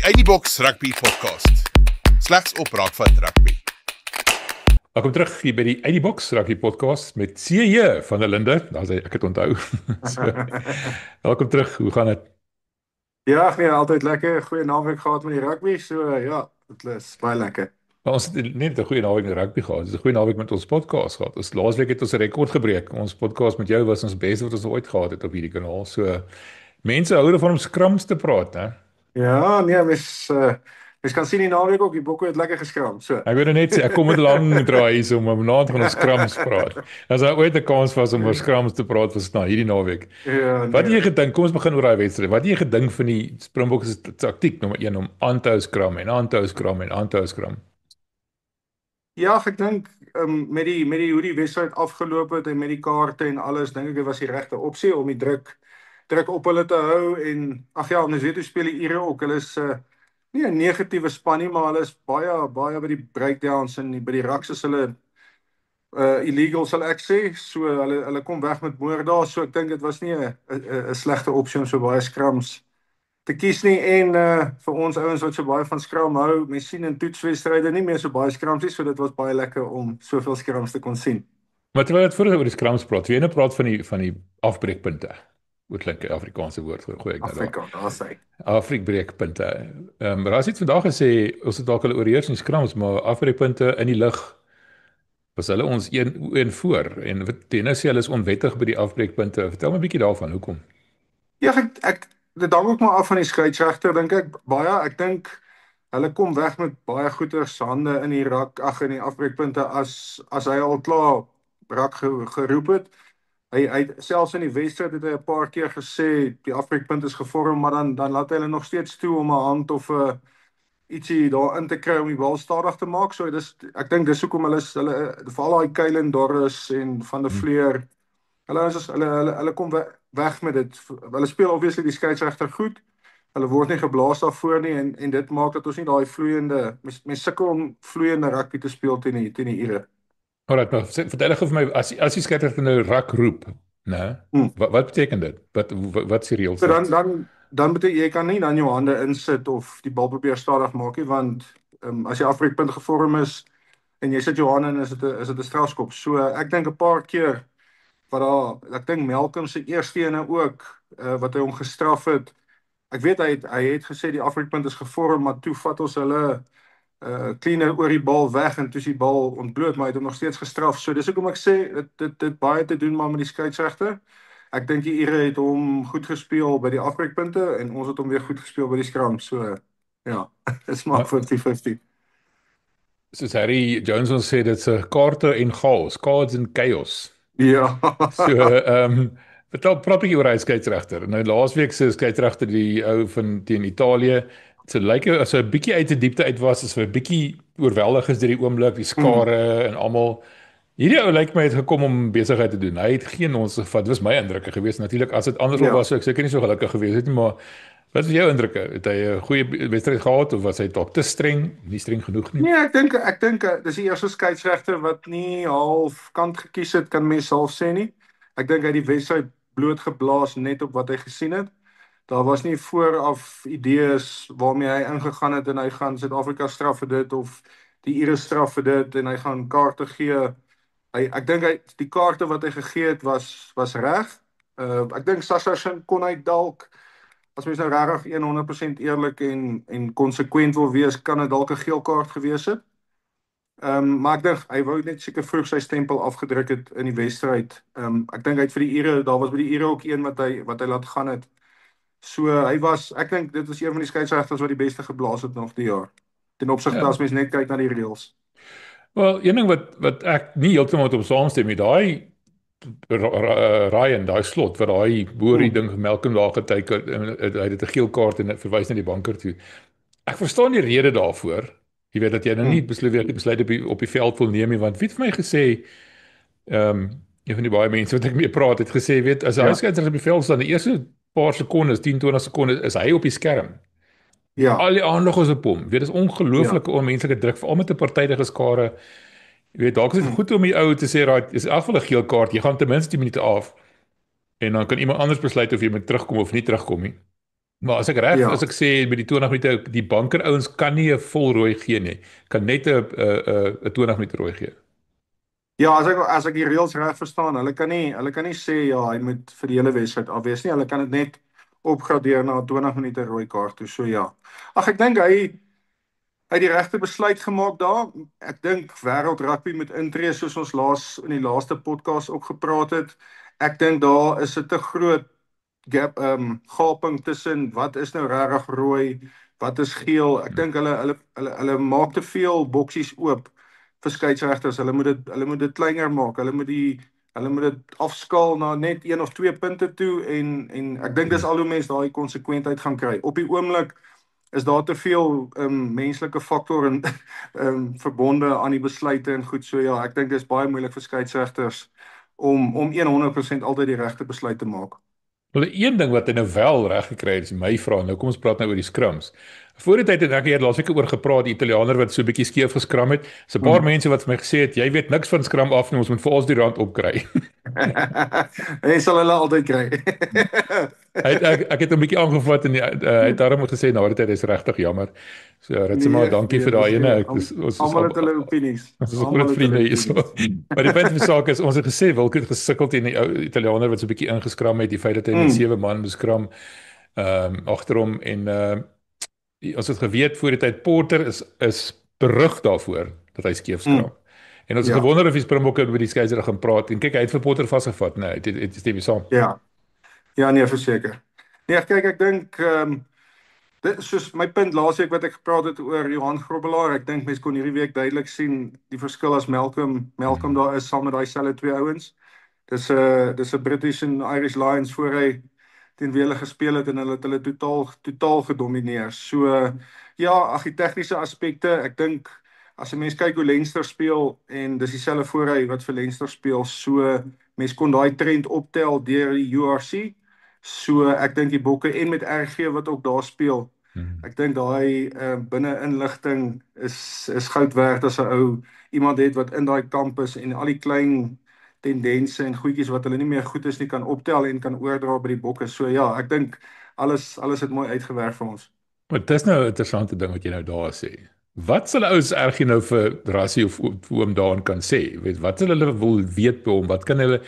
die Uit die Boks Rugby Podcast. Slegs op Raakvat Rugby. Welkom terug hier by die Uit die Boks Rugby Podcast met CJ van der Linde. Ek het onthou. So, welkom terug. Hoe gaan dit? Ja, nee, altyd lekker. Goeie naweek gehad met die rugby. So ja, dit is baie lekker. Maar ons het net 'n goeie naweek met rugby gehad. Ons het 'n goeie naweek met ons podcast gehad. Ons laasweek het ons 'n rekord gebreek. Ons podcast met jou was ons beste wat ons ooit gehad het op hierdie kanaal. So mense hou daarvan om skrams te praat, né? Ja, nee, mens kan sien die naweek ook, die bokke het lekker geskram. So. Ek wil net sê ek kom met lang draai om vanaand gaan ons skrams praat. As daar ooit 'n kans was om oor skrams te praat, was dit nou hierdie naweek. Ja, Wat het jy gedink? Kom ons begin oor daai wedstryd. Wat het jy gedink van die Springboks se taktiek nommer 1 om aan te hou skram en aan te hou skram en aan te hou skram? Ja, ek dink met die hoe die wedstryd afgeloop het en met die kaarte en alles, dink ek dit was die regte opsie om die druk op hulle te hou en ag ja, ons weet hoe speel die Ire ook. Hulle is nie 'n negatiewe span nie, maar hulle is baie by die breakdowns en by die racks is hulle illegal sal ek sê. So hulle kom weg met moord daar, so ek dink dit was nie 'n slegte opsie om so baie skrams te kies nie en vir ons ouens wat so baie van skram hou, mens sien in toetswedstryde nie meer so baie skrams nie, so dit was baie lekker om soveel skrams te kon sien. Maar terwyl dit voordat oor die skrams praat, jy nou praat van die afbreekpunte. Hoe klink 'n Afrikaanse woord gooi ek nou daar? Afrika, daar sê. Afbreekpunte. Maar as jy vandag gesê ons het dalk al oorheers in skrams, maar afbreekpunte in die lug was hulle ons een voor en tennis sê hulle is onwettig by die afbreekpunte. Vertel my 'n bietjie daarvan, hoekom? Ja, ek dit hang ook maar af van die skeieregter dink ek baie. Ek dink hulle kom weg met baie goeie hande in die rak, ag in die afbreekpunte as hy al klaar rak geroep het. Hy selfs in die wedstryd het hy 'n paar keer gesê die afbreekpunt is gevorm, maar dan laat hy hulle nog steeds toe om 'n hand of 'n ietsie daarin te kry om die bal stadig te maak. So ek dink dis hoekom hulle veral daai Kylen Dorris en van der Vleer, hulle kom weg met dit. Hulle speel obviously die skeieregter goed. Hulle word nie geblaas daarvoor nie en dit maak dat ons nie daai vloeiende mens sukkel om vloeiende rugby te speel teen die Ire. Alright, maar vertel gou vir my as die skeieregter nou rak roep, né? Wat beteken dit? Wat is die reëls? So dan beteken jy kan nie dan jou hande insit of die bal probeer stadig maak nie, want as jy afbreekpunt gevorm is en jy sit jou hande in, is dit 'n strafskop. So ek dink 'n paar keer ek dink Malcolm se eerste ene ook wat hy hom gestraf het. Ek weet hy het gesê die afbreekpunt is gevorm, maar toe vat ons hulle cleaner oor die bal weg en toe is die bal ontbloot, maar hy het hom nog steeds gestraf. So dis hoekom ek sê dit baie te doen maar met die skeieregter. Ek dink die Ire het hom goed gespeel by die afbreekpunte en ons het hom weer goed gespeel by die skram. So ja, is maar 50-50. Soos Harry Jones ons sê, dit's 'n kaarte en chaos, cards and chaos. Ja. So, praat ek oor hy skeieregter. Nou laasweek se skeieregter die ou van teen Italië, so lyk as hy 'n bietjie uit die diepte uit was, as hy 'n bietjie oorweldig is deur die oomblik, die skare en almal. Hierdie ou lyk my het gekom om besigheid te doen. Hy het geen ons gevat. Dit was my indrukke geweest. Natuurlik as dit andersom was, sou ek seker nie so gelukkig gewees het nie, maar wat is jou indrukke? Het hy 'n goeie wedstryd gehad of was hy dalk te streng, nie streng genoeg nie? Nee, ek dink dis die eerste skeieregter wat nie half kant gekies het, kan mens half sê nie. Ek dink hy het die wedstryd blootgeblaas net op wat hy gesien het. Daar was nie vooraf idees waarmee hy ingegaan het en hy gaan Suid-Afrika straf vir dit of die Ire straf vir dit en hy gaan kaarte gee. Ek dink die kaarte wat hy gegee het was reg. Ek dink Sasha kon hy dalk, as mens nou regtig 100% eerlik en konsekwent wil wees, kan dit dalk 'n geel kaart gewees het. Maar ek dink hy wou net seker vroeg sy stempel afgedruk het in die wedstryd. Ek dink hy het vir die Ire, daar was by die Ire ook een wat hy laat gaan het. So ek dink dit was een van die skeieregters wat die beste geblaas het nog die jaar. Ten opsigte as mens net kyk na die reëls. Wel, een ding wat ek nie heeltemal op saamstem met daai Ryan, daai slot wat daai Boerie ding Malcolm daar geteken het, hy het 'n geel kaart en verwys na die banker toe. Ek verstaan die rede daarvoor. Jy weet dat jy nou nie besluit op die veld wil neem nie, want wie het vir my gesê een van die baie mense wat ek mee praat het gesê, weet as hy skeieregter op die veld staan, die eerste paar sekondes, 10-20 sekondes is hy op die skerm. Ja. Al die aandag is op hom. Weet, dis ongelooflike onmenslike druk veral met 'n partydige skare. Jy weet, dalk is dit goed om die ou te sê, right, is afval 'n geel kaart, jy gaan ten minste 10 minute af. En dan kan iemand anders besluit of jy moet terugkom of nie terugkom nie. Maar as Ja. ek sê by die 20 minute die banker ouens kan nie 'n vol rooi gee nie. Kan net 'n 20 minute rooi gee. Ja, as ek die reëls reg verstaan, hulle kan nie sê ja, hy moet vir die hele wedstryd afwees nie. Hulle kan dit net opgradeer na 20 minute rooi kaart toe. So ja. Ag ek dink hy het die regte besluit gemaak daar. Ek dink wêreld rugby moet intree soos ons in die laaste podcast ook gepraat het. Ek dink daar is 'n te groot gaping tussen wat is nou regtig rooi, wat is geel. Ek dink hulle maak te veel boksies oop vir skeieregters. Hulle moet dit kleiner maak. Hulle moet dit afskaal na net 1 of 2 punte toe en ek dink dis al hoe mense daai konsekwentheid gaan kry. Op die oomblik is daar te veel menslike faktor en verbonde aan die besluite en goed. So ja, ek dink dis baie moeilik vir skeieregters om 100% altyd die regte besluit te maak. Wel, een ding wat hy nou wel reg gekry het, is my vraag. Nou kom ons praat nou oor die scrums. Voor die tyd het ek hier laasweek oor gepraat, die Italianer wat so 'n bietjie skeef geskram het. Dis 'n paar mense wat vir my gesê het, jy weet niks van scrum af nie, ons moet vir ons die rand opkry. Hy sal hulle altyd kry. Ek het hom 'n bietjie aangevat en hy het daarom gesê nou dit is regtig jammer. So Ritsema, dankie vir daai ene. Ons is Almal het hulle opinies. ons is groot vriende hier so. Maar die punt van die saak is ons het gesê Wilkie het gesukkel teen die ou Italianer wat so 'n bietjie ingeskram het, die feit dat hy met 7 man beskram agter hom en ons het geweet voor die tyd Porter is berug daarvoor dat hy skeef skram. En ons het gewonder of die Springbokke met die skeieregter gaan praat en kyk hy het vir Porter vasgevat, nee, het Stevie saam. Ja. Ja, nee, verseker. Nee, kyk, ek dink dit is soos my punt laasweek wat ek gepraat het oor Johan Grobbelaar. Ek dink mense kon hierdie week duidelik sien die verskil as Malcolm daar is saam met daai selfe twee ouens. Dis 'n British en Irish Lions voor hy teen wie hulle gespeel het en hulle het hulle totaal gedomeineer. So ja, ag die tegniese aspekte, ek dink as 'n mens kyk hoe Leinster speel en dis dieselfde voor hy wat vir Leinster speel, so mens kon daai trend optel deur die URC. So ek dink die Bokke en met RG wat ook daar speel. Ek dink daai binne inligting is goud werd as 'n ou iemand het wat in daai kamp is en al die klein tendense en goedjies wat hulle nie meer goed is nie kan optel en kan oordra by die Bokke. So ja, ek dink alles het mooi uitgewerk vir ons. Maar dis nou 'n interessante ding wat jy nou daar sê. Wat sal ouens RG nou vir Rassie of oom daarin kan sê? Weet wat hulle wil weet by hom? Wat kan hulle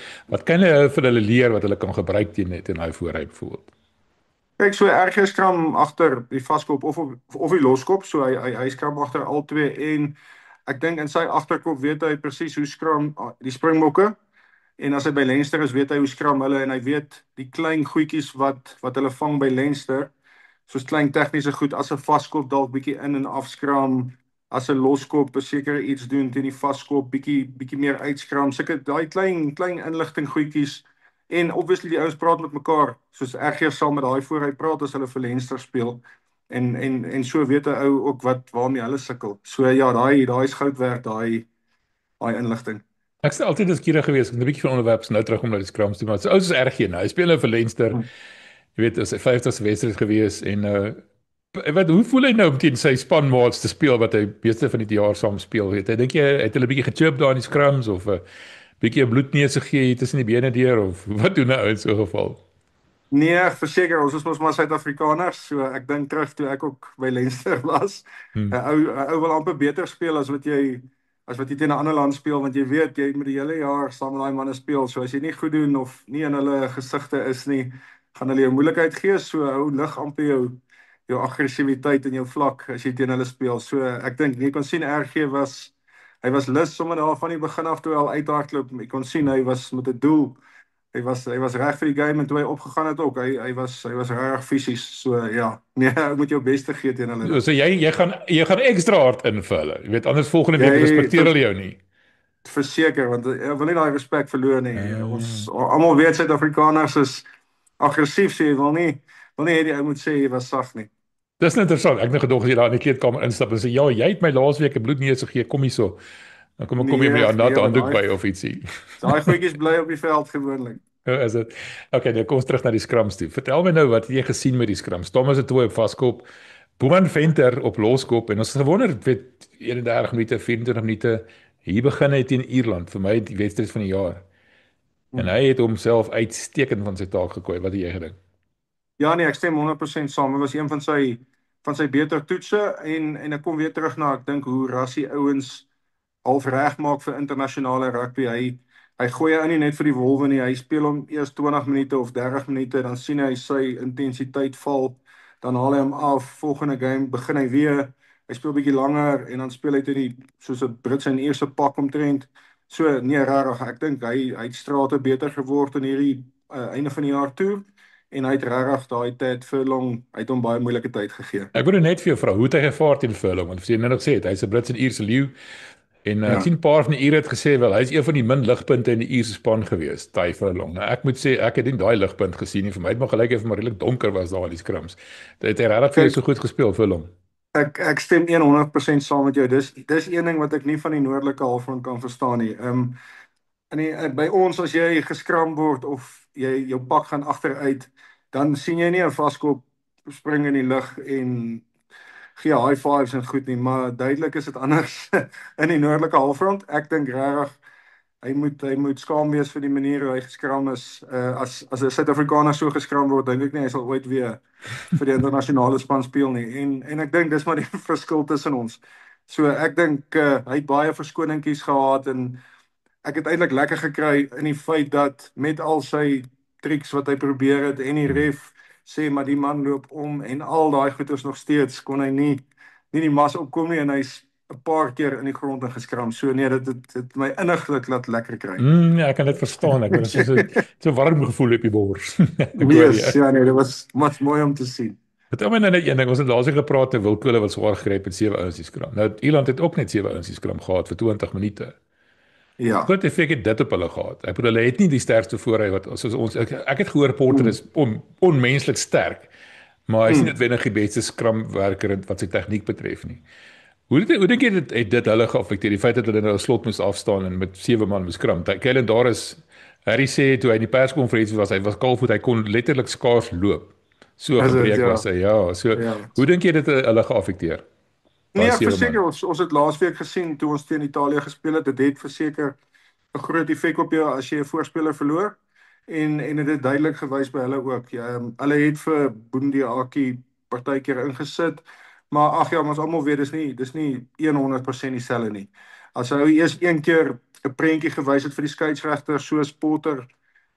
vir hulle leer wat hulle kan gebruik teen hy voorry byvoorbeeld? Kyk, so RG skram agter die vaskop of die loskop, so hy skram agter al twee en ek dink in sy agterkop weet hy presies hoe skram die Springbokke en as hy by Leinster is, weet hy hoe skram hulle en hy weet die klein goedjies wat hulle vang by Leinster, soos klein tegniese goed as 'n vaskop dalk bietjie in en afskram, as 'n loskop beseker iets doen teen die vaskop, bietjie meer uitskram, sulke daai klein inligting goedjies. En obviously die ouens praat met mekaar, soos RG sal met daai voor hy praat as hulle vir Leinster speel. En so weet 'n ou ook waarmee hulle sukkel. So ja, daai is goud werd, daai inligting. Ek is altyd nuuskierig geweest, ek het 'n bietjie van onderwerp nou terug om na die scrums toe, maar so ouens is RG nou. Hy speel nou vir Leinster. Jy weet, as hy 50ste wedstryd gewees en hoe voel hy nou om teen sy spanmaats te speel wat hy meeste van die jaar saam speel, weet jy? Dink jy het hulle 'n bietjie gechirp daar in die scrums of 'n bietjie 'n bloedneus gegee tussen die bene deur of wat doen nou in so 'n geval? Nee, verseker, ons is mos maar Suid-Afrikaners, so ek dink terug toe ek ook by Leinster was. 'n ou wil amper beter speel as wat jy teen 'n ander land speel, want jy weet jy moet die hele jaar saam met daai manne speel. So as jy nie goed doen of nie in hulle gesigte is nie, gaan hulle jou moeilikheid gee. So hou lig amper jou aggressiwiteit en jou vlak as jy teen hulle speel. So ek dink jy kon sien RG was lus sommer daar van die begin af toe al uithardloop. Ek kon sien hy was met 'n doel. Hy was reg vir die game en toe hy opgegaan het ook. Hy was reg fisies. So ja, nee, jy moet jou bes te gee teen hulle. So jy gaan ekstra hard in vir hulle. Jy weet anders volgende week respekteer hulle jou nie. Verseker, want ek wil nie daai respek verloor nie. Ons almal weet Suid-Afrikaners is aggressief, so jy wil nie hê die ou moet sê jy was sag nie. Dis interessant. Ek het nou gedog as jy daar in die kleedkamer instap en sê ja, jy het my laasweek 'n bloedneus gegee, kom hierso. Dan kom jy met 'n nat handdoek by of ietsie. Daai goedjies bly op die veld gewoonlik. Is dit? Okay, nou kom ons terug na die scrums toe. Vertel my nou wat jy gesien met die scrums. Thomas het toe op vaskop, Boeman Venter op loskop en ons het gewonder, weet 31 minute, 24 minute, hier begin hy teen Ierland, vir my die wedstryd van die jaar. En hy het homself uitstekend van sy taak gekwy. Wat het jy gedink? Ja nee, ek stem 100% saam. Dit was een van sy beter toetse en ek kom weer terug na ek dink hoe Rassie ouens half reg maak vir internasionale rugby. Hy gooi hy nie net vir die wolwe nie. Hy speel hom eers 20 minute of 30 minute, dan sien hy sy intensiteit val, dan haal hy hom af. Volgende game begin hy weer. Hy speel bietjie langer en dan speel hy teen die soos 'n Brits in eerste pak omtrent. So nee, regtig, ek dink hy het strate beter geword in hierdie einde van die jaar toe en hy het regtig daai tyd Furlong, hy het hom baie moeilike tyd gegee. Ek wil net vir jou vra, hoe het hy gevaar teen Furlong? Want jy het nou nog gesê hy's 'n Brits en Ierse leeu. En ek Ja. sien 'n paar van die Ure het gesê wel hy's een van die min ligpunte in die Ierse span gewees, Ty Furlong. Nou ek moet sê ek het nie daai ligpunt gesien nie. Vir my het maar gelyk of maar redelik donker was daar in die scrums. Dit het regtig vir jou Kyk, so goed gespeel Furlong. ek stem 100% saam met jou. Dis een ding wat ek nie van die noordelike halfrond kan verstaan nie. By ons as jy geskram word of jy jou pak gaan agteruit, dan sien jy nie 'n vaskop spring in die lug en gee high fives en goed nie, maar duidelik is dit anders in die noordelike halfrond. Ek dink regtig hy moet skaam wees vir die manier hoe hy geskram is. As 'n Suid-Afrikaner so geskram word, dink ek nie hy sal ooit weer vir die internasionale span speel nie. En ek dink dis maar die verskil tussen ons. So ek dink hy het baie verskoningkies gehad en ek het eintlik lekker gekry in die feit dat met al sy triks wat hy probeer het en die ref sê maar die man loop om en al daai goeters nog steeds kon hy nie die mas opkom nie en hy's 'n paar keer in die grond ingeskram. So nee, dit my inniglik laat lekker kry. Ja, ek kan dit verstaan. Ek het so warm gevoel op die bors. Ek hoor Yes, jy. ja nee, dit was mooi om te sien. Dit is maar net een ding. Ons het laasig gepraat te Wilkole wat swaar gegryp het 7 ouens die skram. Nou Ierland het ook net 7 ouens die skram gehad vir 20 minute. Ja. Groot effek het dit op hulle gehad. Ek bedoel hulle het nie die sterkste voorry wat soos ons ek het gehoor Porter is onmenslik sterk. Maar hy is nie noodwendig die beste skramwerker wat sy tegniek betref nie. Hoe dink jy het dit hulle geaffekteer? Die feit dat hulle nou 'n slot moes afstaan en met 7 man moes skram. Kellen daar is Harry sê toe hy in die perskonferensie was, hy was kaalvoet, hy kon letterlik skaars loop. So Is dit, gebreek ja. was hy. Ja, so Ja. hoe dink jy dit hulle geaffekteer? Nee, Daai ek 7 verseker man. ons het laasweek gesien toe ons teen Italië gespeel het, dit het verseker 'n groot effek op jou as jy 'n voorspeler verloor en dit het duidelik gewys by hulle ook. Ja, hulle het vir Boondie Aki partykeer ingesit, maar ag ja, ons almal weet dis nie 100% dieselfde nie. As hy eers een keer 'n prentjie gewys het vir die skeieregter soos Potter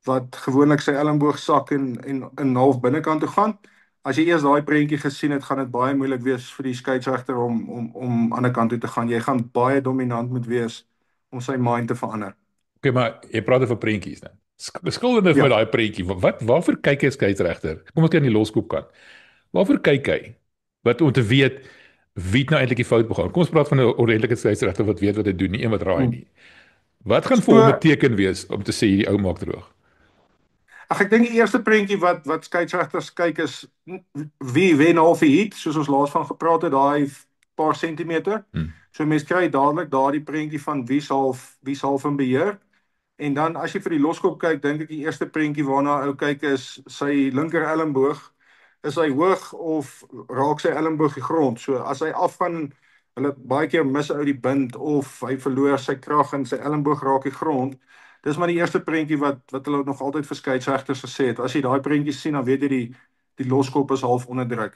wat gewoonlik sy elmboog sak en in half binnekant toe gaan. As jy eers daai prentjie gesien het, gaan dit baie moeilik wees vir die skeieregter om aan die kant toe te gaan. Jy gaan baie dominant moet wees om sy mind te verander. Okay, maar jy praat oor prentjies nou. Beskilder net vir Ja. daai prentjie. Waarvoor kyk jy as skeieregter? Kom ons kyk aan die loskop kant. Waarvoor kyk hy? Wat om te weet wie het nou eintlik die fout begaan? Kom ons praat van 'n ordentlike skeieregter wat weet wat hy doen, nie een wat raai nie. Wat gaan vir hom 'n So, teken wees om te sê hierdie ou maak droog? ek dink die eerste prentjie wat skeieregters kyk is wie wen half die heat, soos ons laas van gepraat het, daai paar sentimeter. So mense kry dadelik daardie prentjie van wie's half in beheer. En dan as jy vir die loskop kyk, dink ek die eerste prentjie waarna ou kyk is sy linker elmboog. Is hy hoog of raak sy elmboog die grond? So as hy afgaan, hulle baie keer mis ou die bind of hy verloor sy krag en sy elmboog raak die grond. Dis maar die eerste prentjie wat hulle nog altyd vir skeieregters gesê het. As jy daai prentjies sien, dan weet jy die loskop is half onder druk.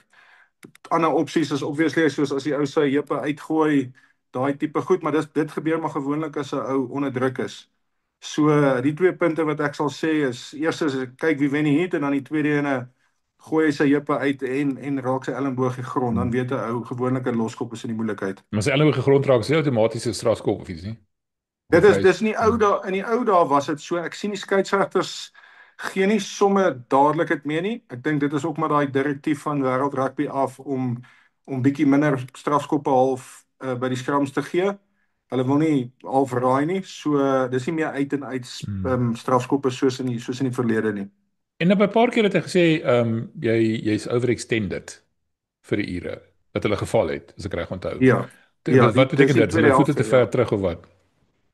Ander opsies is obviously soos as die ou sy heupe uitgooi, daai tipe goed, maar dit gebeur maar gewoonlik as 'n ou onder druk is. So die twee punte wat ek sal sê is eers is kyk wie wen die heat en dan die tweede ene gooi hy sy heupe uit en raak sy elmboog die grond, dan weet 'n ou gewoonlik 'n loskop is in die moeilikheid. Maar as hy elmboog gegrond raak, is hy outomaties 'n strafskop of iets nie? Dit Of is hy- dis nie ou dae in die ou dae was dit so. Ek sien die skeieregters gee nie somme dadelik dit mee nie. Ek dink dit is ook maar daai direktief van wêreld rugby af om bietjie minder strafskoppe half by die skrams te gee. Hulle wil nie half raai nie. So dis nie meer uit en uit strafskoppe soos in die verlede nie. En op 'n paar keer het hy gesê, jy's overextended vir die ure dat hulle geval het, as ek reg onthou. Ja. Ja, Wat dis beteken die dit? Is tweede hulle voete te helfte, ja. ver terug of wat?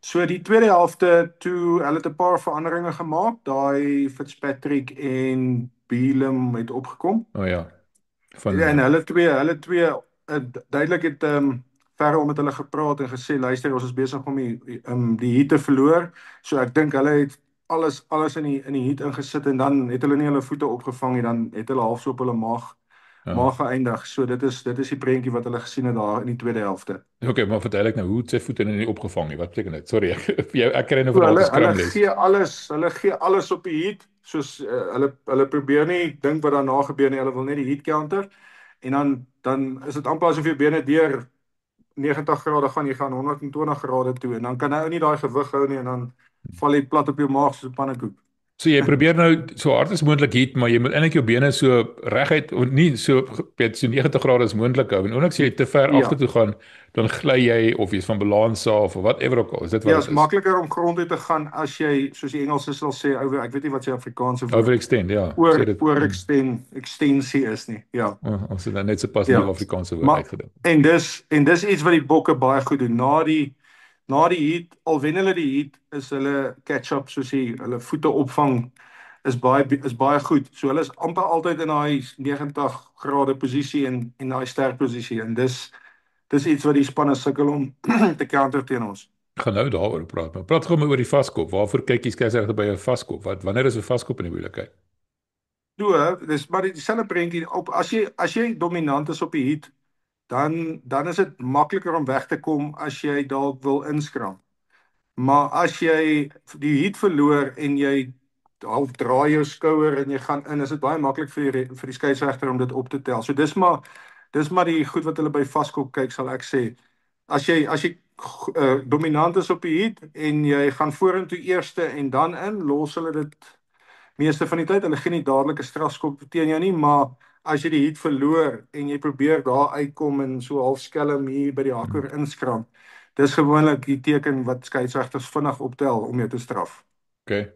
So die tweede helfte toe hulle het 'n paar veranderinge gemaak. Daai Fitzpatrick en Beelum het opgekom. O ja. Ja, en hulle twee duidelik het verder om met hulle gepraat en gesê luister ons is besig om die heat te verloor. So ek dink hulle het alles in die heat ingesit en dan het hulle nie hulle voete opgevang nie, dan het hulle half so op hulle Ja. maag geëindig. So dit is die prentjie wat hulle gesien het daar in die tweede helfte. Okay, maar verduidelik nou, hoe het sy voete nou nie opgevang nie? Wat beteken dit? Sorry, ek kry nou So vanaand 'n hulle skramles. hulle gee alles op die heat, soos hulle probeer nie dink wat daarna gebeur nie, hulle wil net die heat counter en dan is dit amper asof jou bene deur 90 grade gaan, jy gaan 120 grade toe en dan kan hy ou nie daai gewig hou nie en dan val jy plat op jou maag soos 'n pannekoek. So jy probeer nou so hard as moontlik hit, maar jy moet eintlik jou bene so reguit of nie so weet so 90 grade as moontlik hou. En ook as jy te ver Ja. agtertoe gaan, dan gly jy of jy's van balans af of whatever ook al. Is dit Ja, wat is dit is? makliker om grond toe te gaan as jy, soos die Engelse sal sê, ek weet nie wat sy Afrikaanse woord Overextend, ja. Sê dit. extensie is nie. Ja. Ons het dan net so pas Ja. die Afrikaanse woord Maar uitgedink. en dis iets wat die bokke baie goed doen. Na die heat, al wen hulle die heat, is hulle catch-up soos hulle voete opvang is baie goed. So hulle is amper altyd in daai 90 grade posisie en daai sterk posisie en dis iets wat die spanne sukkel om te counter teen ons. Ek gaan nou daaroor praat, maar praat gou maar oor die vaskop. Waarvoor kyk jy skeieregter by 'n vaskop? Wanneer is 'n vaskop in die moeilikheid? So, dis maar dieselfde prentjie op as jy dominant is op die heat, dan is dit makliker om weg te kom as jy dalk wil inskram. Maar as jy die heat verloor en jy half draai jou skouer en jy gaan in, is dit baie maklik vir die skeieregter om dit op te tel. So dis maar die goed wat hulle by vaskop kyk, sal ek sê. As jy dominant is op die heat en jy gaan vorentoe eerste en dan in, los hulle dit meeste van die tyd. Hulle gee nie dadelik 'n strafskop teen jou nie, maar as jy die heat verloor en jy probeer daar uitkom en so half skelm hier by die hakker inskram, dis gewoonlik die teken wat skeieregters vinnig optel om jou te straf. Okay.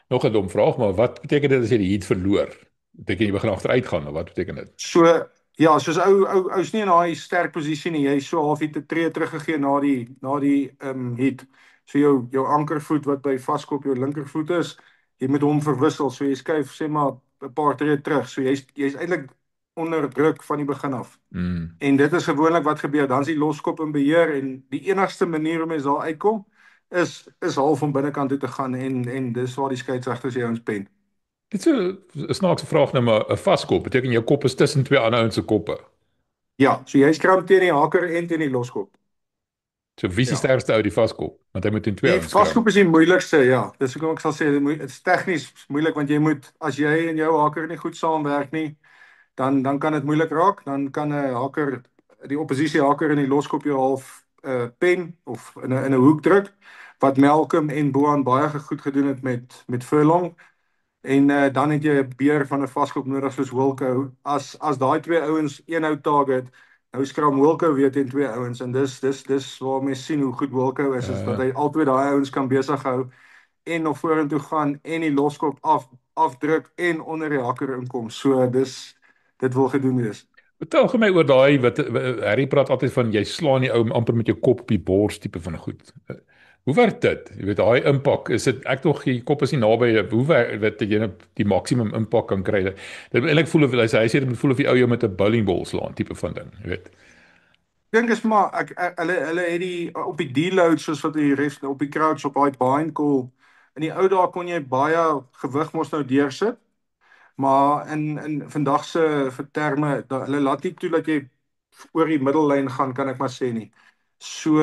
Nog 'n dom vraag, maar wat beteken dit as jy die heat verloor? Beteken jy begin agteruit gaan of wat beteken dit? So ja, soos ou's nie in daai sterk posisie nie. Jy so half het 'n tree teruggegee na die heat. So jou ankervoet wat by vaskop jou linkervoet is, jy moet hom verwissel. So jy skuif sê maar 'n paar tree terug. So jy's eintlik onder druk van die begin af. Mm. En dit is gewoonlik wat gebeur. Dan is die loskop in beheer en die enigste manier om mens daar uitkom is half om binnekant toe te gaan en dis waar die skeieregters jou ons pen. Dit is so 'n snaakse vraag nou, maar 'n vaskop beteken jou kop is tussen twee ander ouens se koppe. Ja, so jy skram teen die haker en teen die loskop. So wie is die Ja. sterkste ou die vaskop? Want hy moet in twee Die ouens kry. vaskop is die moeilikste, ja. Dis hoekom ek sal sê dit is tegnies moeilik want jy moet as jy en jou haker nie goed saamwerk nie, dan kan dit moeilik raak. Dan kan 'n haker die oppositie haker in die loskop jou half pen of in 'n hoek druk wat Malcolm en Boan baie goed gedoen het met Furlong. En dan het jy 'n beer van 'n vaskop nodig soos Wilco. As daai twee ouens een ou target, nou skram Wilco weer teen twee ouens en dis waar mense sien hoe goed Wilco is dat hy albei daai ouens kan besig hou en nog vorentoe gaan en die loskop afdruk en onder die hakker inkom. So dit wil gedoen wees. Vertel gou my oor daai wat Harry praat altyd van jy slaan die ou amper met jou kop op die bors tipe van goed. Hoe werk dit? Jy weet daai impak, is dit ek tog die kop is nie naby hoe werk wat jy nou die maksimum impak kan kry. Dit eintlik voel of hy sê dit moet voel of die ou jou met 'n bowlingbal slaan tipe van ding, jy weet. Ek dink is maar hulle het die op die deload soos wat die refs op die crouch op daai bind call. In die ou dae kon jy baie gewig mos nou deursit. Maar in vandag se terme, hulle laat nie toe dat jy oor die middellyn gaan, kan ek maar sê nie. So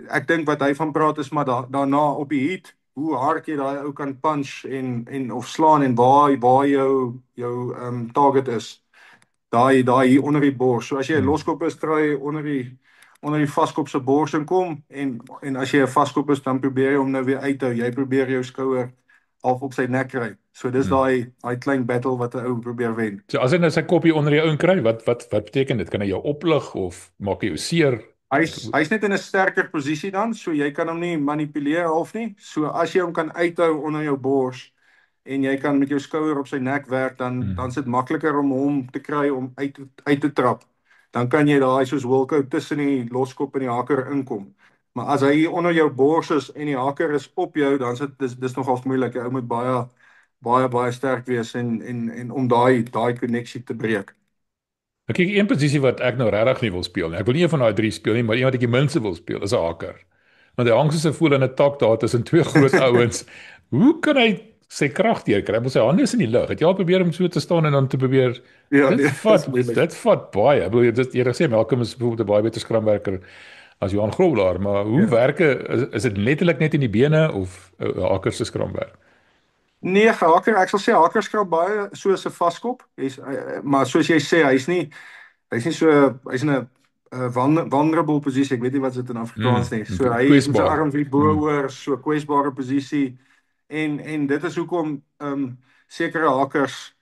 ek dink wat hy van praat is maar daarna op die heat, hoe hard jy daai ou kan punch en of slaan en waar jou target is. Daai hier onder die bors. So as jy 'n loskop is, draai jy onder die vaskop se bors inkom en as jy 'n vaskop is, dan probeer jy hom nou weer uithou. Jy probeer jou skouer half op sy nek kry. So dis daai klein battle wat 'n ou probeer wen. So as hy nou sy kop hier onder die ou kry, wat beteken dit? Kan hy jou oplig of maak hy jou seer? Hy's net in 'n sterker posisie dan, so jy kan hom nie manipuleer half nie. So as jy hom kan uithou onder jou bors en jy kan met jou skouer op sy nek werk, dan is dit makliker om hom te kry om uit te trap. Dan kan jy daai soos Wilco tussen die loskop en die haker inkom. Maar as hy hier onder jou bors is en die haker is op jou, dan is dis nogals moeilik. Jy moet baie sterk wees en om daai koneksie te breek. Ek kyk een posisie wat ek nou regtig nie wil speel nie. Ek wil nie een van daai drie speel nie, maar een wat ek die minste wil speel is 'n haker. Want hy hang soos 'n voël in 'n tak daar tussen twee groot ouens Hoe kan hy sy krag teerkry? Hy moet sy hande is in die lug. Het jy al probeer om so te staan en dan te probeer Ja, dit nee, vat is moeilik. dit vat baie. Ek bedoel dit jy sê Malcolm is byvoorbeeld 'n baie beter skramwerker as Johan Grobelaar, maar hoe Ja. werk is dit letterlik net in die bene of Haker se skramwerk? Nee, Haker, ek sal sê Haker skraap baie soos 'n vaskop. Maar soos jy sê, hy's nie so hy's in 'n vulnerable posisie. Ek weet nie wat dit in Afrikaans nie. So hy is met sy Kwesbaar. arms hier bo Hmm. oor so kwesbare posisie en dit is hoekom sekere hakers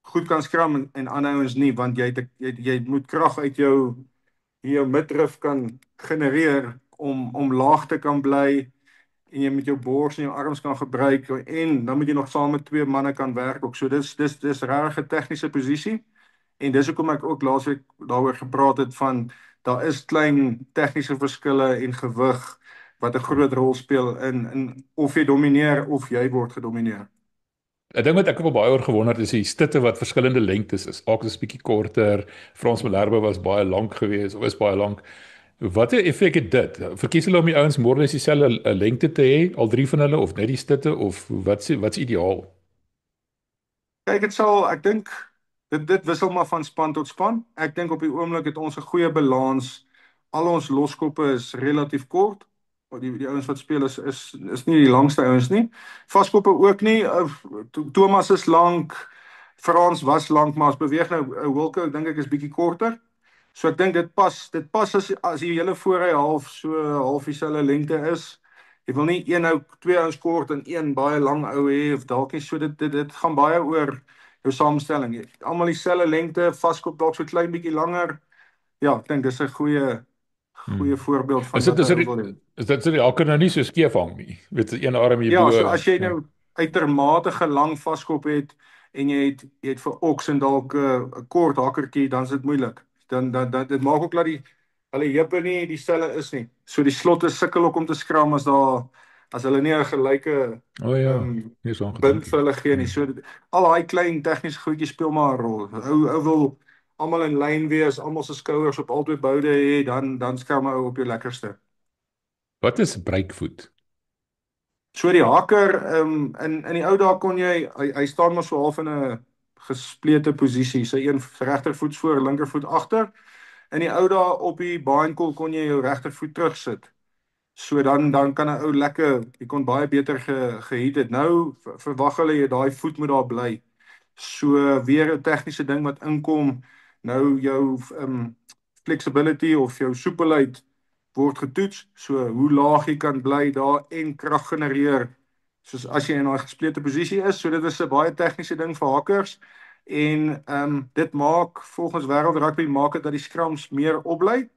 goed kan skram en ander ouens nie, want jy moet krag uit jou midrif kan genereer om laag te kan bly en jy met jou bors en jou arms kan gebruik en dan moet jy nog saam met twee manne kan werk ook. So dis regtig 'n tegniese posisie en dis hoekom ek ook laasweek daaroor gepraat het van daar is klein tegniese verskille en gewig wat 'n groot rol speel in of jy domineer of jy word gedomeineer. 'n Ding wat ek ook al baie oor gewonder het is die stitte wat verskillende lengtes is. Ook is bietjie korter. Frans Malherbe was baie lank geweest of is baie lank. Watter effek het dit? Verkies hulle om die ouens more as dieselfde lengte te hê, al drie van hulle of net die stitte of wat's ideaal? Kyk, ek dink dit wissel maar van span tot span. Ek dink op die oomblik het ons 'n goeie balans. Al ons loskoppe is relatief kort. Maar die ouens wat speel is nie die langste ouens nie. Vaskoppe ook nie. Thomas is lank. Frans was lank, maar as beweeg nou Wilco, dink ek is bietjie korter. So ek dink dit pas as die hele voorry half dieselfde lengte is. Jy wil nie een ou twee ouens kort en een baie lang ou hê of dalk nie so dit gaan baie oor jou samestelling. Almal dieselfde lengte, vaskop dalk so klein bietjie langer. Ja, ek dink dis 'n goeie voorbeeld van Is dit wat is hy dit wil doen. is dit so die hakker nou nie so skeef hang nie. Weet jy een arm hier Ja, bo. so as jy Ja. nou uitermate lang vaskop het en jy het vir oks en dalk 'n kort hakkertjie, dan is dit moeilik. Dan dit maak ook dat hulle heupe nie dieselfde is nie. So die slotte sukkel ook om te skram as hulle nie 'n gelyke O ja, um nie so bind aangedink vir nie. hulle gee nie. So al daai klein tegniese goedjies speel maar 'n rol. Ou wil almal in lyn wees, almal se skouers op albei boude hê, dan skram ou op jou lekkerste. Wat is breekvoet? So die haker in die ou dae kon hy staan maar so half in 'n gesplete posisie. Sy een regtervoet voor, linkervoet agter. In die ou dae op die baankool kon jy jou regtervoet terugsit. So dan kan 'n ou lekker, jy kon baie beter gehiet het. Nou verwag hulle jy daai voet moet daar bly. So weer 'n tegniese ding wat inkom. Nou jou flexibility of jou soepelheid word getoets. So hoe laag jy kan bly daar en krag genereer soos as jy in 'n gesplete posisie is. So dit is 'n baie tegniese ding vir hakers en dit maak volgens wêreld rugby maak dit dat die skrams meer opbly.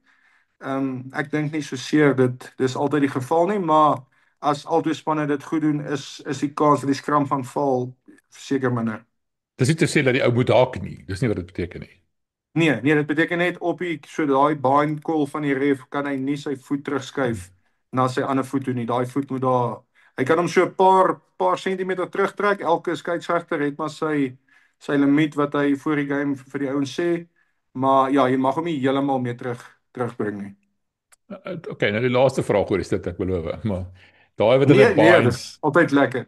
Ek dink nie so seer dis altyd die geval nie, maar as albei spanne dit goed doen is die kans dat die skram gaan val seker minder. Dis nie te sê dat die ou moet haak nie. Dis nie wat dit beteken nie. Nee, dit beteken net op die so daai bind call van die ref kan hy nie sy voet terugskuif na sy ander voet toe nie. Daai voet moet daar hy kan hom so 'n paar sentimeter terugtrek. Elke skeieregter het maar sy limiet wat hy voor die game vir die ouens sê. Maar ja, jy mag hom nie heeltemal mee terugbring nie. Okay, nou die laaste vraag oor is dit ek beloof, maar daai wat hulle Nee, binds. dis altyd lekker.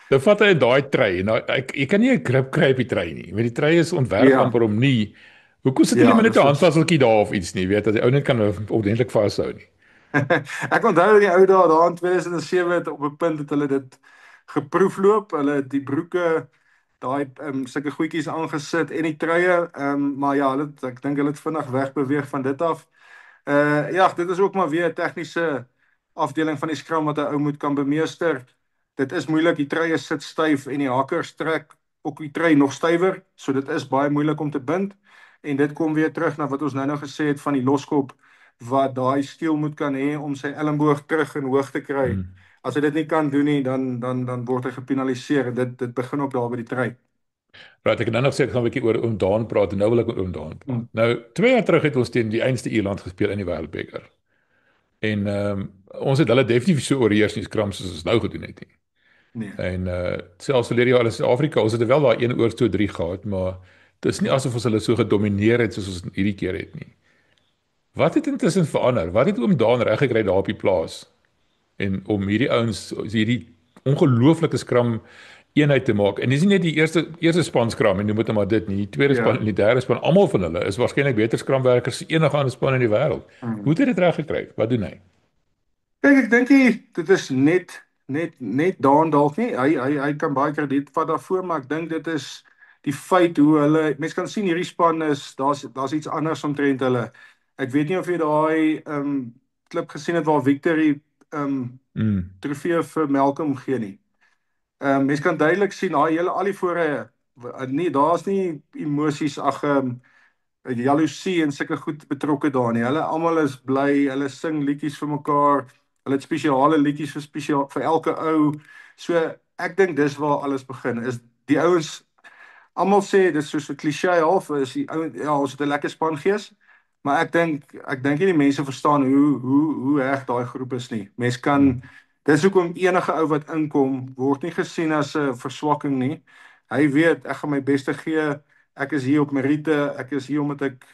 Dan vat hy daai trei. Nou jy kan nie 'n grip kry op die trei nie. Want die trei is ontwerp Ja. amper om nie. Hoekom sit hulle Ja, maar net dis 'n is handvaseltjie daar of iets nie, weet dat die ou net kan ordentlik vashou nie. Ek onthou in die ou dae daar in 2007 het op 'n punt het hulle dit geproefloop. Hulle het die broeke daai sulke goedjies aangesit en die truie maar ja, ek dink hulle het vinnig wegbeweeg van dit af. Ja, dit is ook maar weer 'n tegniese afdeling van die skram wat 'n ou moet kan bemeester. Dit is moeilik, die truie sit styf en die hakkers trek ook die trui nog stywer, so dit is baie moeilik om te bind. En dit kom weer terug na wat ons nou gesê het van die loskop wat daai skill moet kan hê om sy elmboog terug en hoog te kry. As hy dit nie kan doen nie, dan word hy gepenaliseer. Dit begin ook daar by die trui. Right, ek het nou nog sê ek gaan 'n bietjie oor Oom Daan praat en nou wil ek oor Oom Daan praat. Nou 2 jaar terug het ons teen die einste Ierland gespeel in die Wêreldbeker. En ons het hulle definitief so oorheers in die skram soos ons nou gedoen het nie. Nee. En selfs verlede jaar in Suid-Afrika, ons het wel daai 1 oor 2-3 gehad, maar dit is nie asof ons hulle so gedomeineer het soos ons hierdie keer het nie. Wat het intussen verander? Wat het Oom Daan reg gekry daar op die plaas? En om hierdie ouens hierdie ongelooflike skram eenheid te maak. En dis nie net die eerste span skram en jy moet maar dit nie. Die tweede span Ja. en die derde span, almal van hulle is waarskynlik beter skramwerkers as enige ander span in die wêreld. Hoe het hy dit reg gekry? Wat doen hy? Kyk, ek dink dit is net daan dalk nie. Hy kan baie krediet vat daarvoor, maar ek dink dit is die feit hoe hulle mense kan sien hierdie span is daar's iets anders omtrent hulle. Ek weet nie of jy daai klip gesien het waar Victory Mm. trofee vir Malcolm gee nie. Mens kan duidelik sien al die voorheen nee, daar's nie emosies jaloesie en sulke goed betrokke daar nie. Hulle almal is bly, hulle sing liedjies vir mekaar. Hulle het spesiale liedjies vir elke ou. So ek dink dis waar alles begin. Is die ouens almal sê dis soos 'n klise half is die ou ja, ons het 'n lekker span gees. Maar ek dink nie die mense verstaan hoe reg daai groep is nie. Mense kan dis hoekom enige ou wat inkom word nie gesien as 'n verswakking nie. Hy weet ek gaan my beste gee. Ek is hier op meriete. Ek is hier omdat ek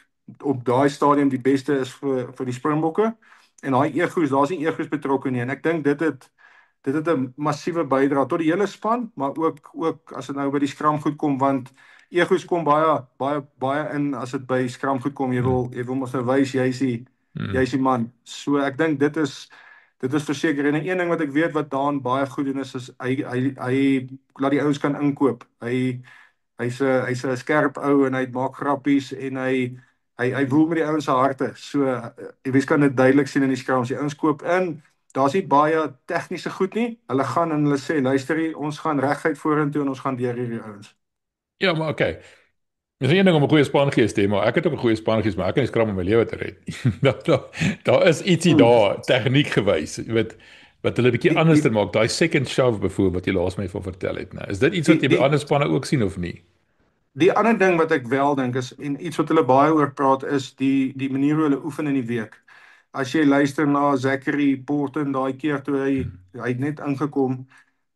op daai stadium die beste is vir die Springbokke. En daar's nie egos betrokke nie en ek dink dit het 'n massiewe bydrae tot die hele span, maar ook as dit nou by die skram goed kom want egos kom baie in as dit by skram goed kom. Jy wil mos nou wys jy's die man. So ek dink dit is verseker en een ding wat ek weet wat Daan baie goed doen is hy laat die ouens kan inkoop. Hy's 'n skerp ou en hy maak grappies en hy woel met die ouens se harte. So jy weet kan dit duidelik sien in die skrams. Die ouens koop in. Daar's nie baie tegniese goed nie. Hulle gaan en hulle sê luister hier, ons gaan reguit vorentoe en ons gaan deur hierdie ouens. Ja, maar okay. Dis een ding om 'n goeie spangees te hê, maar ek het ook 'n goeie spangees, maar ek kan nie skram om my lewe te red nie. Daar is ietsie daar tegniek gewys, jy weet wat hulle 'n bietjie anders te maak. Daai second shove byvoorbeeld wat jy laas my van vertel het, nou. Is dit iets wat jy by ander spanne ook sien of nie? Die ander ding wat ek wel dink is en iets wat hulle baie oor praat is die manier hoe hulle oefen in die week. As jy luister na Zachary Porten daai keer toe hy het net ingekom,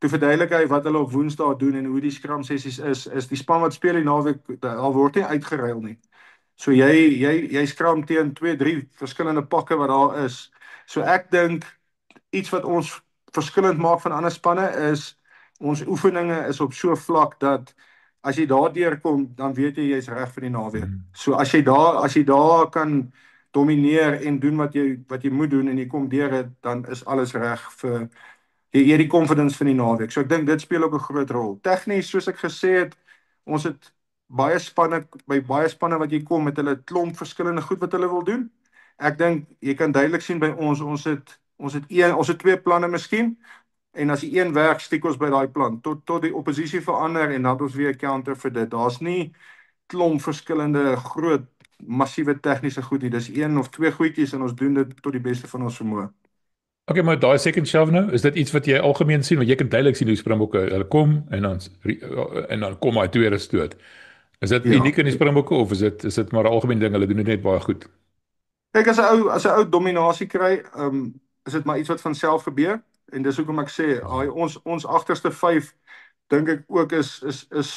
toe verduidelik hy wat hulle op Woensdae doen en hoe die scrum sessies is die span wat speel die naweek al word nie uitgeruil nie. So jy scrum teen 2, 3 verskillende pakke wat daar is. So ek dink iets wat ons verskillend maak van ander spanne is ons oefeninge is op so vlak dat as jy daardeur kom, dan weet jy's reg vir die naweek. So as jy daar kan domineer en doen wat jy moet doen en jy kom deur dit, dan is alles reg vir jy die confidence van die naweek. So ek dink dit speel ook 'n groot rol. Tegnies, soos ek gesê het, ons het baie spanne wat jy kom met hulle klomp verskillende goed wat hulle wil doen. Ek dink jy kan duidelik sien by ons het 2 planne miskien. En as die een werk, stiek ons by daai plan tot die oppositie verander en dan ons weer 'n counter vir dit. Daar's nie klomp verskillende groot massiewe tegniese goed nie. Dis 1 of 2 goedjies en ons doen dit tot die beste van ons vermoë. Okay, maar daai second shove nou, is dit iets wat jy algemeen sien want jy kan duidelik sien hoe Springbokke hulle kom en dan kom hy tweede stoot. Is dit uniek in die Springbokke of is dit maar 'n algemeen ding, hulle doen dit net baie goed? Kyk as 'n ou dominasie kry, is dit maar iets wat van self gebeur en dis hoekom ek sê, ons agterste 5 dink ek ook is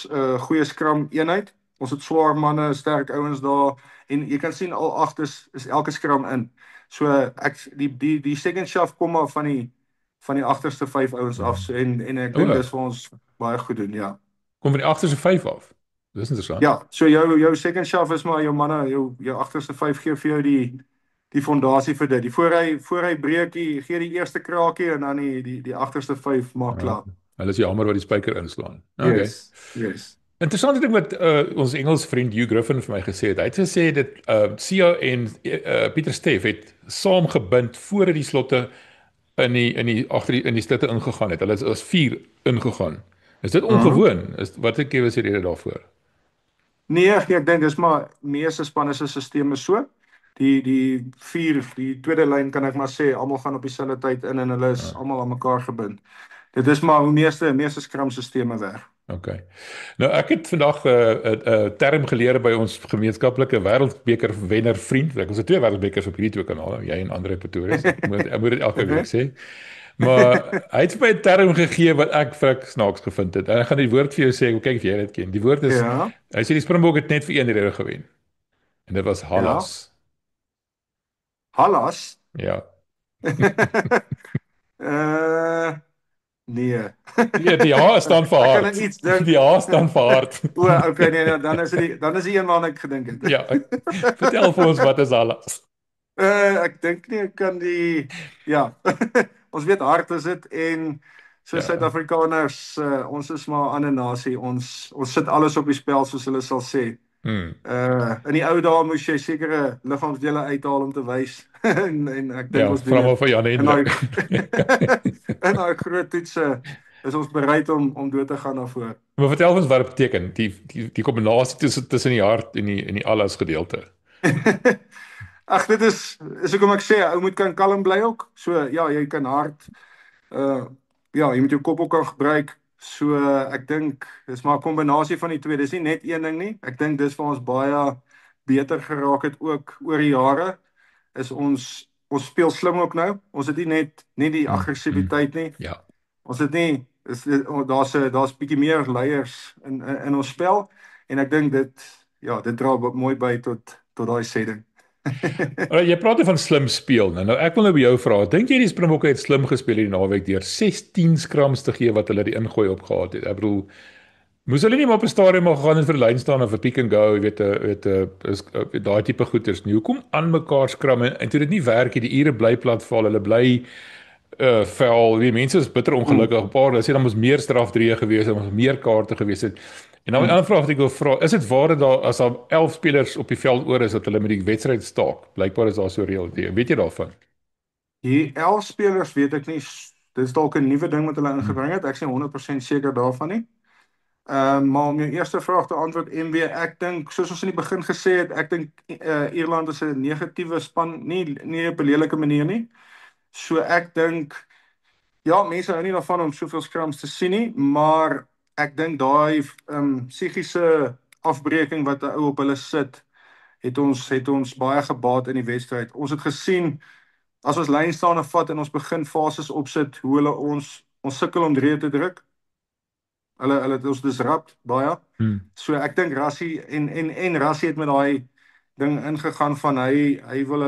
'n goeie skram eenheid. Ons het swaar manne, sterk ouens daar en jy kan sien al 8 is elke skram in. So die second shove kom maar van die agterste 5 ouens af so, en ek dink dis vir ons baie goed doen, ja. Kom van die agterste 5 af. Dis interessant. Ja, so jou second shove is maar jou manne, jou agterste 5 gee vir jou die fondasie vir dit. Voor hy breek, gee die eerste kraakie en dan die agterste 5 maak klaar. Hulle is die hamer wat die spyker inslaan. Okay. Yes. Interessante ding wat ons Engelse vriend Hugh Griffin vir my gesê het. Hy het gesê dat Sia en Pieter Steff het saam gebind voordat die slotte in die slutte ingegaan het. Hulle is 4 ingegaan. Is dit ongewoon? Wat ek was die rede daarvoor? Nee, ek dink dis maar meeste spanne se stelsels so. Die 4, die tweede lyn kan ek maar sê, almal gaan op dieselfde tyd in en hulle is almal aan mekaar gebind. Dit is maar hoe meeste skramstelsels werk. Okay. Nou ek het vandag 'n term geleer by ons gemeenskaplike wêreldbeker wenner vriend. Ons het 2 wêreldbekers op hierdie 2 kanale, jy en Andre Pretorius. Ek moet dit elke week sê. Maar hy het my 'n term gegee wat ek vrek snaaks gevind het. En ek gaan die woord vir jou sê, kyk of jy dit ken. Die woord is hy sê die Springbok het net vir 1 rede gewen. En dit was Hallas. Hallas? Ja. Nee. Die H staan vir Ek kan hart. aan iets dink. Die H staan vir hart. O, okay, nee, dan is die een waarna ek gedink het. Ja, vertel vir ons wat is alles. Ek dink nie ek kan ja. Ons weet hard is dit en so Ja. Suid-Afrikaners, ons is maar 'n ander nasie. Ons sit alles op die spel soos hulle sal sê. Hmm. In die ou dae moes jy sekere liggaamsdele uithaal om te wys en ek dink Ja, ons doen vra maar dit. vir Jan In daai Hendrik. in daai groot toetse is ons bereid om dood te gaan daarvoor. Maar vertel ons wat dit beteken, die kombinasie tussen die hart en die alles gedeelte. Ag dit is hoekom ek sê ou moet kan kalm bly ook. So ja, jy kan hard uh ja, jy moet jou kop ook kan gebruik. So ek dink dis maar 'n kombinasie van die twee. Dis nie net een ding nie. Ek dink dis vir ons baie beter geraak het ook oor die jare. Is ons speel slim ook nou. Ons het nie net die aggressiwiteit nie. Ja. Ons het nie daar's bietjie meer leiers in ons spel en ek dink dit dra mooi by tot daai setting. Alright, jy praat van slim speel. Nou ek wil nou by jou vra, dink jy die Springbokke het slim gespeel hierdie naweek deur 16 skrams te gee wat hulle die ingooi opgehaal het? Ek bedoel, moes hulle nie maar op 'n stadium al gegaan en vir die lyn staan of vir pick and go, jy weet, daai tipe goeters nie. Hoekom aan mekaar skram en toe dit nie werk nie, die ure bly platval, hulle bly vel. Die mense is bitter ongelukkig. 'n Paar hulle sê dan moes meer strafdrieë gewees het, moes meer kaarte gewees het. En dan 'n ander vraag wat ek wil vra, is dit waar dat daar as daar 11 spelers op die veld oor is dat hulle met die wedstryd staak? Blykbaar is daar so reël. Weet jy daarvan? Die 11 spelers weet ek nie. Dis dalk 'n nuwe ding wat hulle ingebring het. Ek is nie 100% seker daarvan nie. Maar om jou eerste vraag te antwoord, MW, ek dink soos ons in die begin gesê het, ek dink Ierland is 'n negatiewe span, nie op 'n lelike manier nie. So ek dink ja, mense hou nie daarvan om soveel scrums te sien nie, maar ek dink daai psigiese afbreking wat 'n ou op hulle sit, het ons baie gebaat in die wedstryd. Ons het gesien as ons lynstaande vat en ons begin fases opsit hoe hulle ons sukkel om drie te druk. Hulle het ons disrupt baie. So ek dink Rassie en Rassie het met daai ding ingegaan van hy wil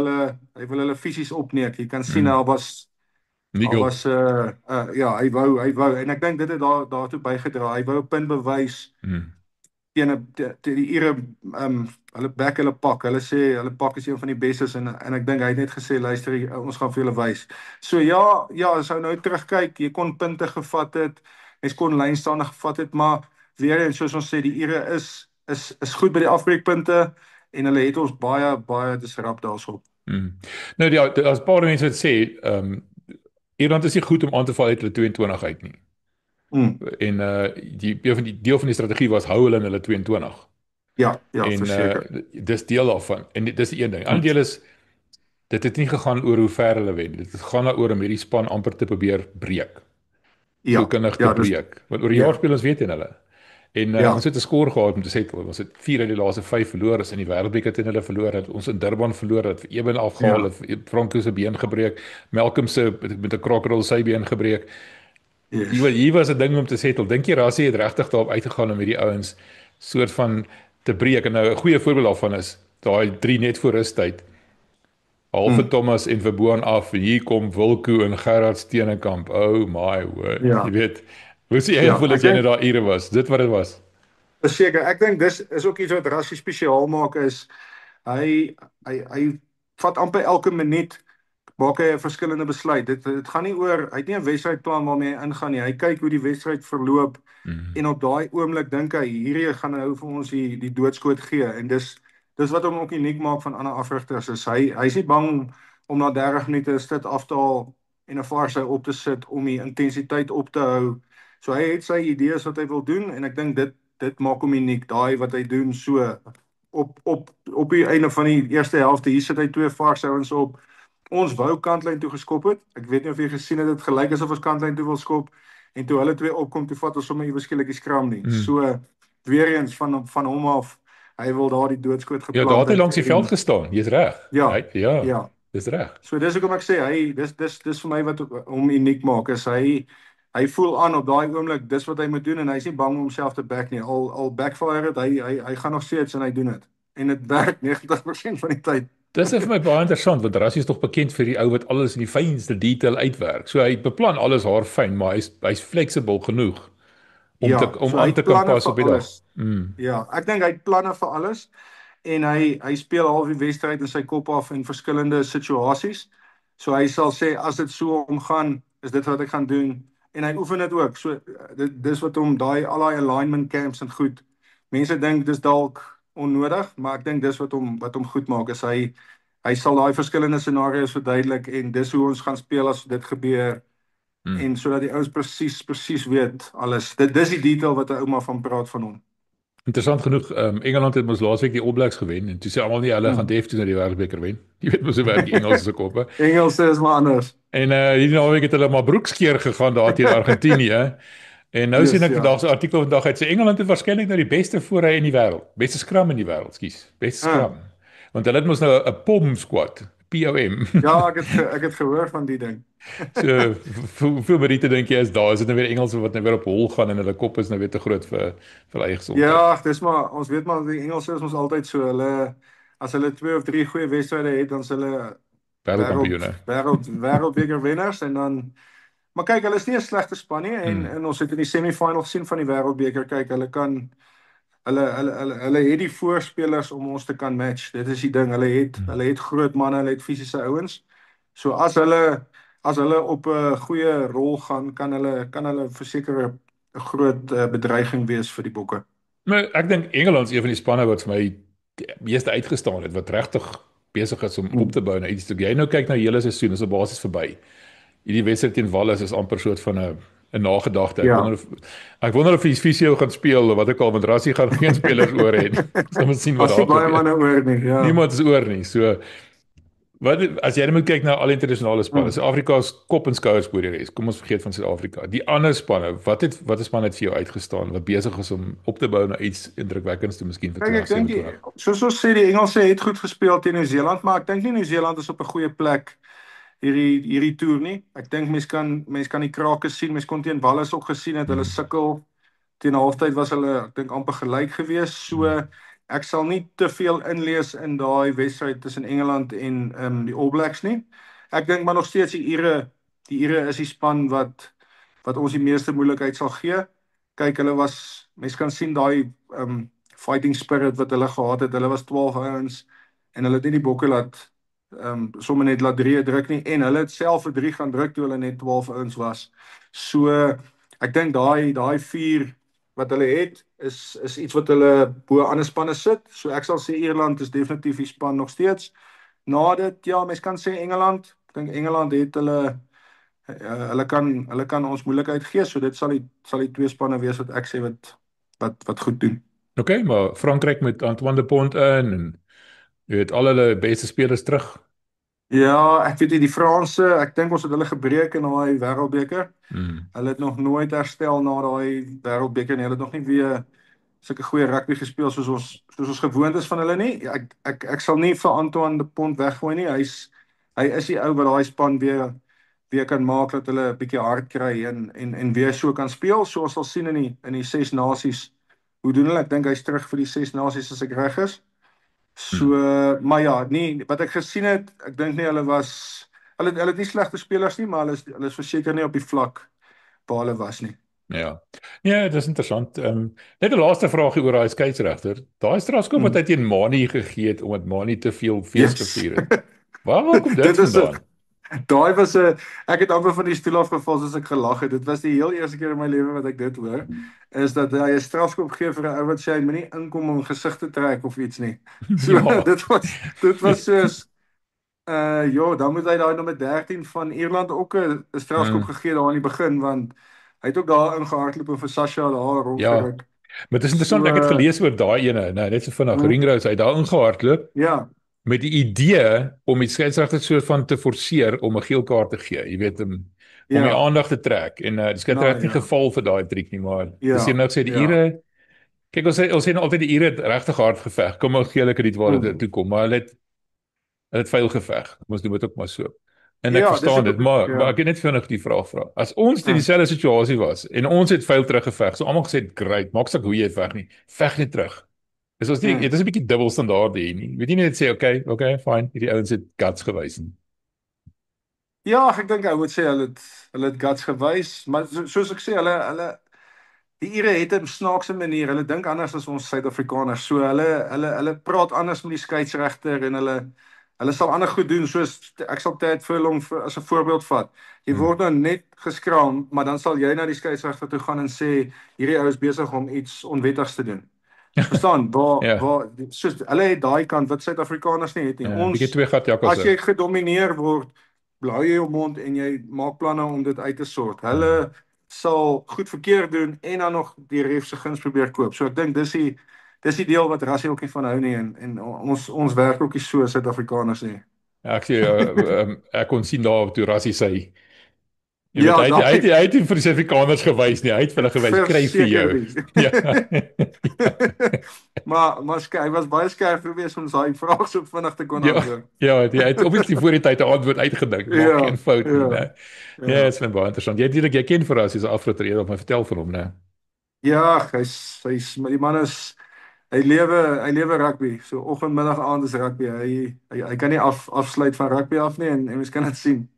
hulle fisies opneek. Jy kan sien daar was ja, hy wou en ek dink dit het daartoe bygedra. Hy wou 'n punt bewys teen die Ire hulle back hulle pak. Hulle sê hulle pak is een van die bestes en ek dink hy het net gesê luister ons gaan vir julle wys. So ja, as ou nou terugkyk, jy kon punte gevat het. Mens kon lynstaande gevat het, maar weer eens soos ons sê die Ire is goed by die afbreekpunte en hulle het ons baie disrupt daarso. Nou ja, as paar mense wat sê, Ierland is nie goed om aan te val uit hulle 22 uit nie. En die deel van die strategie was hou hulle in hulle 22. Ja, en verseker. Dis deel daarvan. En dis die een ding. Ander deel is dit het nie gegaan oor hoe ver hulle wen. Dit het gaan daaroor om hierdie span amper te probeer breek. Ja, Kundig te breek. Want oor die jaar speel ons weet in hulle. En ons het 'n skoor gehad om te sê ons het 4 uit die laaste 5 verloor, is in die wêreldbeker teen hulle verloor, het ons in Durban verloor, het Eben afgehaal, het Franco se been gebreek, Malcolm se met 'n crocodile sy been gebreek. Yes. Hier was 'n ding om te settle. Dink jy Rassie het regtig daarop uitgegaan om hierdie ouens soort van te breek? En nou 'n goeie voorbeeld daarvan is daai 3 net voor rustyd. Halve Thomas en Verboon af. Hier kom Wilco en Gerard Steenekamp. Oh my word. Jy weet, hoe sê jy voel as jy net daar Ire was? Dit wat dit was. Verseker, ek dink dis is ook iets wat Rassie spesiaal maak is hy vat amper elke minuut maak hy 'n verskillende besluit. Dit gaan nie oor hy het nie 'n wedstrydplan waarmee hy ingaan nie. Hy kyk hoe die wedstryd verloop en op daai oomblik dink hy hierdie gaan nou vir ons die doodskoot gee en dis wat hom ook uniek maak van ander afrigters is hy's nie bang om na 30 minute 'n stit af te haal en 'n varsy op te sit om die intensiteit op te hou. So hy het sy idees wat hy wil doen en ek dink dit maak hom uniek. Daai wat hy doen so op die einde van die eerste helfte hier sit hy 2 vars ouens op. Ons wou kantlyn toe geskop het. Ek weet nie of jy gesien het dit gelyk asof ons kantlyn toe wil skop en toe hulle 2 opkom toe vat ons sommer ewe skielik die skram nie. So weer eens van hom af hy wil daar die doodskoot geplant. Ja, daar het hy langs die veld gestaan. Jy's reg. Ja. Dis reg. So dis hoekom ek sê dis vir my wat hom uniek maak is hy voel aan op daai oomblik dis wat hy moet doen en hy's nie bang om homself te back nie. Al backfire het hy gaan nog steeds en hy doen dit. En dit werk 90% van die tyd. Dis vir my baie interessant want Rassie is tog bekend vir die ou wat alles in die fynste detail uitwerk. So hy beplan alles haarfyn, maar hy's flexible genoeg Ja, om so hy aan te het kan planne pas vir op die dag. alles. Ja, ek dink hy het planne vir alles en hy speel half die wedstryd in sy kop af in verskillende situasies. So hy sal sê as dit so omgaan, is dit wat ek gaan doen en hy oefen dit ook. So dis wat hom al daai alignment camps en goed. Mense dink dis dalk onnodig, maar ek dink dis wat hom goed maak is hy sal daai verskillende scenario's verduidelik en dis hoe ons gaan speel as dit gebeur Hmm. en sodat die ouens presies weet alles. Dis die detail wat 'n ouma van praat van hom. Interessant genoeg, Engeland het mos laasweek die All Blacks gewen en toe sê almal nie hulle gaan Hmm. definitief na die Wêreldbeker wen. Jy weet mos hoe werk die Engelse se koppe. Engels is maar anders. En hierdie naweek het hulle maar broekskeer gegaan daar teen Argentinië. En nou sien Yes, ek ja. vandag se artikel vandag uit sê Engeland het waarskynlik nou die beste voorry in die wêreld. Beste scrum in die wêreld, skus. Beste scrum. Want hulle het mos nou 'n POM squad, POM. Ja, ek het gehoor van die ding. So hoeveel Britse dink jy is daar? Is dit nou weer Engelse wat nou weer op hol gaan en hulle kop is nou weer te groot vir hulle eie gesondheid? Ja, dis maar ons weet maar die Engelse is mos altyd so. As hulle 2 of 3 goeie wedstryde het, dan is hulle Wêreldkampioene. wêreldbeker wenners en dan maar kyk, hulle is nie 'n slegte span nie en ons het in die semifinal gesien van die wêreldbeker. Kyk, hulle het die voorspelers om ons te kan match. Dit is die ding. Hulle het groot manne, hulle het fisiese ouens. So as hulle op 'n goeie rol gaan, kan hulle verseker 'n groot bedreiging wees vir die Bokke. Maar ek dink Engeland is een van die spanne wat vir my die meeste uitgestaan het wat regtig besig is om op te bou na iets toe. Jy nou kyk na die hele seisoen, is op basis verby. Hierdie wedstryd teen Wallis is amper soort van 'n nagedagte. Ja. Ek wonder of die fisio gaan speel of wat ek al met Rassie gaan geen spelers oor hê. Ons moet sien wat As daar jy baie gebeur. manne oor nie, ja. Niemand is oor nie. So wat as jy net moet kyk na al die internasionale spanne, Suid-Afrika is kop en skouers bo die res. Kom ons vergeet van Suid-Afrika. Die ander spanne, wat is span het vir jou uitgestaan wat besig is om op te bou na iets indrukwekkends te miskien vir Kyk, ek dink 2027? soos ons sê die Engelse het goed gespeel teen Nieu-Seeland, maar ek dink nie Nieu-Seeland is op 'n goeie plek hierdie toer nie. Ek dink mense kan die krake sien. Mense kon teen Wallis ook gesien het hulle sukkel. Teen halftyd was hulle ek dink amper gelyk geweest. So ek sal nie te veel inlees in daai wedstryd tussen Engeland en die All Blacks nie. Ek dink maar nog steeds die Ire is die span wat ons die meeste moeilikheid sal gee. Kyk, mense kan sien daai fighting spirit wat hulle gehad het. Hulle was 12 ouens en hulle het nie die Bokke sommer net laat 3 druk nie en hulle het self vir 3 gaan druk toe hulle net 12 ouens was. So ek dink daai 4 wat hulle het is iets wat hulle bo ander spanne sit. So ek sal sê Ierland is definitief die span nog steeds. Na dit ja, mens kan sê Engeland. Ek dink Engeland het hulle kan ons moeilikheid gee. So dit sal die 2 spanne wees wat ek sê wat goed doen. Okay, maar Frankryk met Antoine de Pont in en jy weet al hulle beste spelers terug. Ja, ek weet nie die Franse, ek dink ons het hulle gebreek in daai wêreldbeker. Hulle het nog nooit herstel na daai wêreldbeker nie. Hulle het nog nie weer sulke goeie rugby gespeel soos ons gewoond is van hulle nie. Ek sal nie vir Antoine de Pont weggooi nie. Hy is die ou wat daai span weer kan maak dat hulle 'n bietjie hard kry en weer so kan speel. So ons sal sien in die 6 nasies. Hoe doen hulle? Ek dink hy's terug vir die 6 nasies as ek reg is. So, maar ja, nee, wat ek gesien het, ek dink nie hulle het nie slegte spelers nie, maar hulle is verseker nie op die vlak waar hulle was nie. Ja. Ja, dit is interessant. Net 'n laaste vraagie oor daai skeieregter. Daai strafskop wat hy teen Mani gegee het omdat Mani te veel fees gevier het. Waar kom dit vandaan? Daai was ek het amper van die stoel afgeval soos ek gelag het. Dit was die heel eerste keer in my lewe wat ek dit hoor, is dat hy 'n strafskop gee vir 'n ou wat sê hy moenie inkom om gesig te trek of iets nie. So Ja. dit was soos ja, dan moet hy daai nommer 13 van Ierland ook 'n strafskop gegee daar aan die begin want hy het ook daar ingehardloop en vir Sasha daar rondgeruk. Maar dit is interessant, ek het gelees oor daai ene, nou net so vinnig, Ringrose, hy het daar ingehardloop Ja. met die idee om die skeieregter soort van te forceer om 'n geel kaart te gee. Jy weet om die aandag te trek en die skeieregter het nie geval vir daai triek nie, maar dis hier nou sê die Ire. Kyk ons sê nou altyd die Ire het regtig hard geveg. Kom ons gee hulle krediet waar dit toe kom, maar hulle het vuil geveg. Ons doen dit ook maar so. En ek verstaan dit, maar ek het net vinnig die vraag vra. As ons in dieselfde situasie was en ons het vuil teruggeveg, so almal gesê, "Great, maak saak hoe jy veg nie. Veg net terug." Dis ons nie, dit is 'n bietjie dubbelstandaarde hier nie. Weet jy net sê okay, fine, hierdie ouens het guts gewys. Ja, ek dink ek moet sê hulle het guts gewys, maar soos ek sê, die Ire het 'n snaakse manier. Hulle dink anders as ons Suid-Afrikaners. So hulle praat anders met die skeieregter en hulle sal ander goed doen, soos ek sal Ted Furlong as 'n voorbeeld vat. Jy word nou net geskraam, maar dan sal jy na die skeieregter toe gaan en sê hierdie ou is besig om iets onwettigs te doen. Verstaan? Waar soos hulle het daai kant wat Suid-Afrikaners nie het nie. Ons bietjie twee gat jakkals. As jy gedomeineer word, blaai jy jou mond en jy maak planne om dit uit te sort. Hulle sal goed verkeerd doen en dan nog die ref se guns probeer koop. So ek dink dis die deel wat Rassie ook nie van hou nie en ons werk ook nie so Suid-Afrikaners nie. Ja, ek sê ek kon sien daar toe Rassie sê hy het vir die Suid-Afrikaners gewys nie. Hy het vir hulle gewys kry vir jou. Ja. maar hy was baie skerp geweest om daai vraag so vinnig te kon antwoord. Ja, hy het obviously voor die tyd 'n antwoord uitgedink, maak geen fout nie, né? Ja, dit is baie interessant. Jy ken vir Rassie se afrotrede op my vertel van hom, né? Ja, hy's die man is hy lewe rugby. So oggend, middag, aand is rugby. Hy kan nie afsluit van rugby af nie en mens kan dit sien.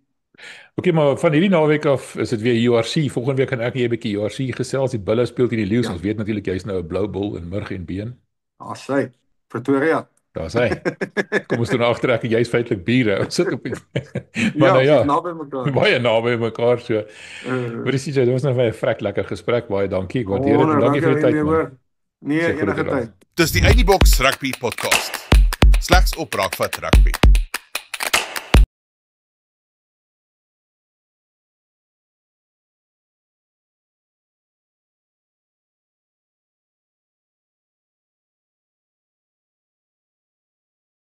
Okay, maar van hierdie naweek af is dit weer URC. Volgende week gaan ek en jy 'n bietjie URC gesels. Die Bulle speel teen die Lions. Ons weet natuurlik jy's nou 'n blou bul in murg en been. Daar's hy. Pretoria. Daar's hy. Kom ons doen agterrek en jy's feitelik bure. Ons sit op die maar nou ja, naby mekaar. Baie naby mekaar so. Presies, dit was nou 'n vrek lekker gesprek. Baie dankie. Ek waardeer dit. Dankie vir die tyd man. Nee, enige tyd. Dis die Uit die Boks Rugby Podcast. Slegs op Raakvat Rugby.